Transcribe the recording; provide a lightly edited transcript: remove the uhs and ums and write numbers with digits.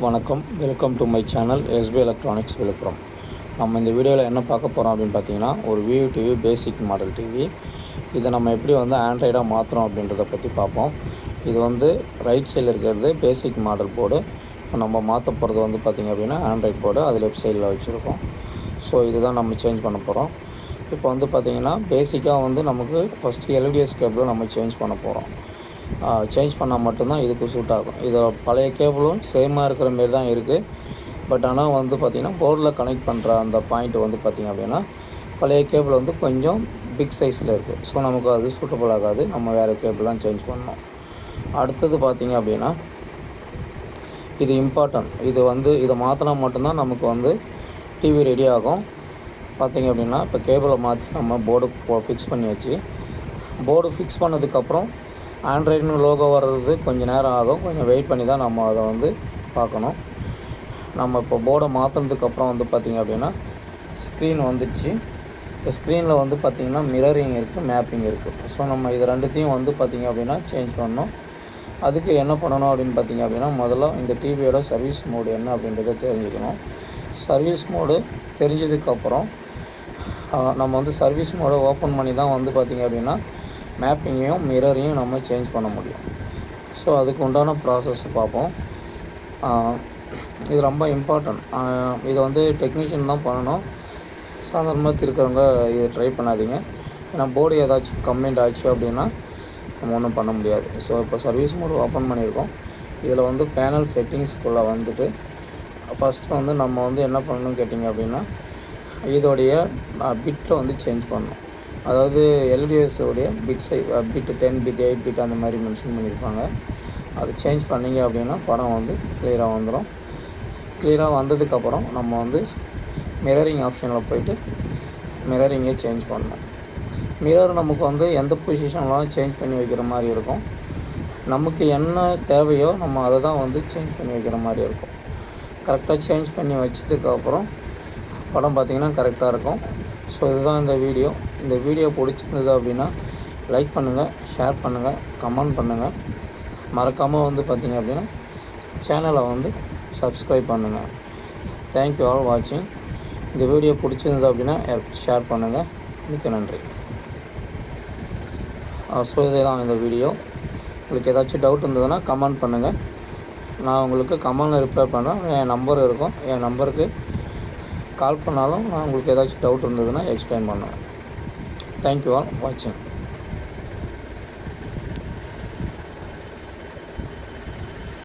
வணக்கம், welcome to my channel SP electronics Villupuram. நம்ம இந்த வீடியோவில் என்ன பார்க்க போகிறோம் அப்படின்னு பார்த்தீங்கன்னா, ஒரு view TV basic model TV. இதை நம்ம எப்படி ஆண்ட்ராய்டாக மாற்றுறோம் அப்படின்றத பற்றி பார்ப்போம். இது ரைட் சைடில் இருக்கிறது பேசிக் மாடல் போர்டு. நம்ம மாற்ற போகிறது பார்த்திங்க அப்படின்னா ஆண்ட்ராய்ட் போர்டு, அது லெஃப்ட் சைடில் வச்சுருக்கோம். ஸோ இதுதான் நம்ம சேஞ்ச் பண்ண போகிறோம். இப்போ பார்த்திங்கன்னா பேசிக்காக நமக்கு ஃபஸ்ட்டு எல்இடிஎஸ் கேபிளும் நம்ம சேஞ்ச் பண்ண போகிறோம். சேஞ்ச் பண்ணால் மட்டும்தான் இதுக்கு சூட் ஆகும். இதில் பழைய கேபிளும் சேமாக இருக்கிற மாரி தான் இருக்குது. பட் ஆனால் பார்த்திங்கன்னா போர்டில் கனெக்ட் பண்ணுற அந்த பாயிண்ட்டு பார்த்திங்க அப்படின்னா பழைய கேபிள் கொஞ்சம் பிக் சைஸில் இருக்குது. ஸோ நமக்கு அது சூட்டபுள் ஆகாது. நம்ம வேறு கேபிள் தான் சேஞ்ச் பண்ணணும். அடுத்தது பார்த்திங்க அப்படின்னா இது இம்பார்ட்டன்ட். இதை மாற்றினா மட்டும்தான் நமக்கு டிவி ரெடி ஆகும். பார்த்திங்க அப்படின்னா இப்போ கேபிளை மாற்றி நம்ம போர்டு ஃபிக்ஸ் பண்ணியாச்சு. போர்டு ஃபிக்ஸ் பண்ணதுக்கப்புறம் ஆண்ட்ராய்டுன்னு லோகோ வர்றது கொஞ்சம் நேரம் ஆகும். கொஞ்சம் வெயிட் பண்ணி தான் நம்ம அதை பார்க்கணும். நம்ம இப்போ போர்டை மாற்றினதுக்கப்புறம் பார்த்திங்க அப்படின்னா ஸ்க்ரீன் வந்துடுச்சு. இப்போ ஸ்க்ரீனில் பார்த்திங்கன்னா மிரரிங் இருக்குது, மேப்பிங் இருக்குது. ஸோ நம்ம இது ரெண்டுத்தையும் பார்த்திங்க அப்படின்னா சேஞ்ச் பண்ணணும். அதுக்கு என்ன பண்ணணும் அப்படின்னு பார்த்திங்க அப்படின்னா முதல்ல இந்த டிவியோட சர்வீஸ் மோடு என்ன அப்படின்றத தெரிஞ்சுக்கணும். சர்வீஸ் மோடு தெரிஞ்சதுக்கப்புறம் நம்ம சர்வீஸ் மோடை ஓப்பன் பண்ணி தான் பார்த்திங்க அப்படின்னா மேப்பிங்கையும் மிரரையும் நம்ம சேஞ்ச் பண்ண முடியும். ஸோ அதுக்கு உண்டான ப்ராசஸ் பார்ப்போம். இது ரொம்ப இம்பார்ட்டன்ட். இது டெக்னீஷியன் தான் பண்ணணும். சாதாரணமாக இருக்கிறவங்க இதை ட்ரை பண்ணாதீங்க. ஏன்னா போர்டு ஏதாச்சும் கம்ப்ளைண்ட் ஆச்சு அப்படின்னா நம்ம ஒன்றும் பண்ண முடியாது. ஸோ இப்போ சர்வீஸ் மோடு ஓப்பன் பண்ணியிருக்கோம். இதில் பேனல் செட்டிங்ஸ்குள்ளே ஃபஸ்ட்டு நம்ம என்ன பண்ணணும்னு கேட்டிங்க அப்படின்னா இதோடைய பிட்டை சேஞ்ச் பண்ணணும். அதாவது எல்இடிஎஸோடைய பிட்டு 10 பிட் 8 பிட் அந்த மாதிரி மென்ஷன் பண்ணியிருப்பாங்க. அது சேஞ்ச் பண்ணிங்க அப்படின்னா படம் கிளியராக வந்துடும். கிளியராக வந்ததுக்கப்புறம் நம்ம மிரரிங் ஆப்ஷனில் போய்ட்டு மிரரிங்கை சேஞ்ச் பண்ணணும். மிரர் நமக்கு எந்த பொசிஷன்லாம் சேஞ்ச் பண்ணி வைக்கிற மாதிரி இருக்கும். நமக்கு என்ன தேவையோ நம்ம அதை தான் சேஞ்ச் பண்ணி வைக்கிற மாதிரி இருக்கும். கரெக்டாக சேஞ்ச் பண்ணி வச்சதுக்கப்புறம் படம் பார்த்திங்கன்னா கரெக்டாக இருக்கும். ஸோ இதுதான் இந்த வீடியோ பிடிச்சிருந்தது அப்படின்னா லைக் பண்ணுங்கள், ஷேர் பண்ணுங்கள், கமெண்ட் பண்ணுங்கள். மறக்காமல் பார்த்திங்க அப்படின்னா சேனலை சப்ஸ்கிரைப் பண்ணுங்கள். தேங்க்யூ ஆல் வாட்சிங். இந்த வீடியோ பிடிச்சிருந்தது அப்படின்னா ஷேர் பண்ணுங்கள். மிக்க நன்றி. ஸோ இதுதான் இந்த வீடியோ. உங்களுக்கு ஏதாச்சும் டவுட் இருந்ததுன்னா கமெண்ட் பண்ணுங்கள். நான் உங்களுக்கு கமெண்டில் ரிப்ளை பண்ணுறேன். என் நம்பர் இருக்கும். என் நம்பருக்கு கால் பண்ணாலும் நான் உங்களுக்கு ஏதாச்சும் டவுட் இருந்ததுன்னா எக்ஸ்பிளைன் பண்ணுவேன். தேங்க்யூ ஆல் வாட்சிங்.